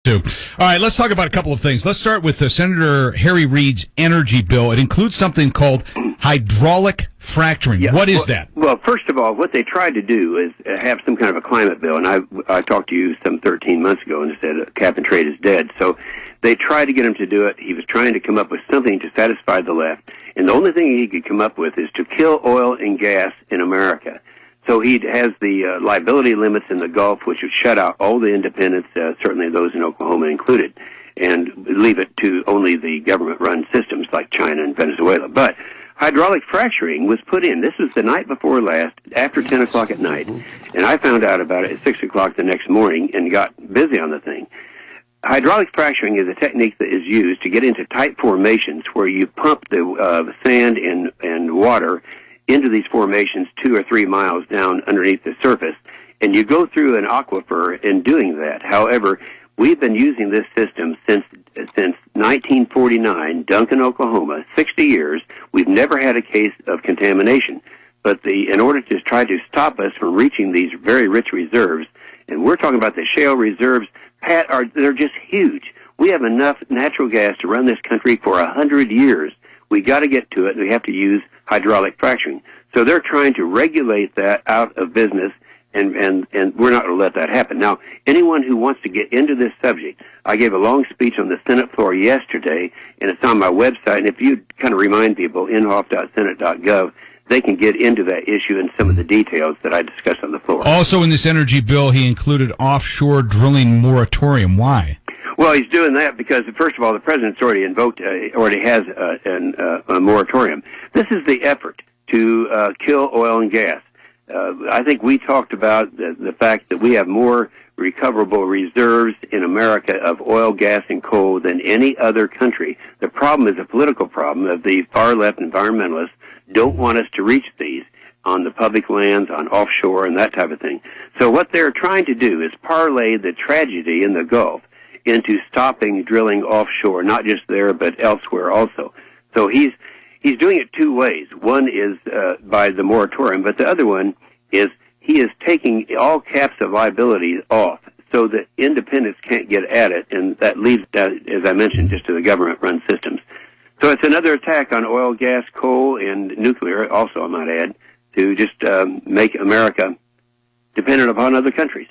All right, let's talk about a couple of things. Let's start with Senator Harry Reid's energy bill. It includes something called hydraulic fracturing. Yeah. What is that? Well, first of all, what they tried to do is have some kind of a climate bill, and I talked to you some 13 months ago and said cap and trade is dead. So they tried to get him to do it. He was trying to come up with something to satisfy the left, and the only thing he could come up with is to kill oil and gas in America. So he has the liability limits in the Gulf, which would shut out all the independents, certainly those in Oklahoma included, and leave it to only the government-run systems like China and Venezuela. But hydraulic fracturing was put in. This was the night before last, after 10 o'clock at night, and I found out about it at 6 o'clock the next morning and got busy on the thing. Hydraulic fracturing is a technique that is used to get into tight formations where you pump the sand and water into these formations 2 or 3 miles down underneath the surface, and you go through an aquifer in doing that. However, we've been using this system since 1949, Duncan, Oklahoma, 60 years. We've never had a case of contamination. But in order to try to stop us from reaching these very rich reserves, and we're talking about the shale reserves, Pat, they're just huge. We have enough natural gas to run this country for 100 years. We got to get to it, and we have to use hydraulic fracturing. So they're trying to regulate that out of business, and we're not going to let that happen. Now, anyone who wants to get into this subject, I gave a long speech on the Senate floor yesterday, and it's on my website, and if you kind of remind people, inhofe.senate.gov, they can get into that issue and some of the details that I discussed on the floor. Also in this energy bill, he included offshore drilling moratorium. Why? Well, he's doing that because, first of all, the president's already invoked, already has a moratorium. This is the effort to kill oil and gas. I think we talked about the fact that we have more recoverable reserves in America of oil, gas, and coal than any other country. The problem is a political problem of the far left environmentalists don't want us to reach these on the public lands, on offshore, and that type of thing. So what they're trying to do is parlay the tragedy in the Gulf into stopping drilling offshore, not just there, but elsewhere also. So he's doing it two ways. One is by the moratorium, but the other one is he is taking all caps of liability off so that independents can't get at it, and that leaves that, as I mentioned, just to the government-run systems. So it's another attack on oil, gas, coal, and nuclear, also I might add, to just make America dependent upon other countries.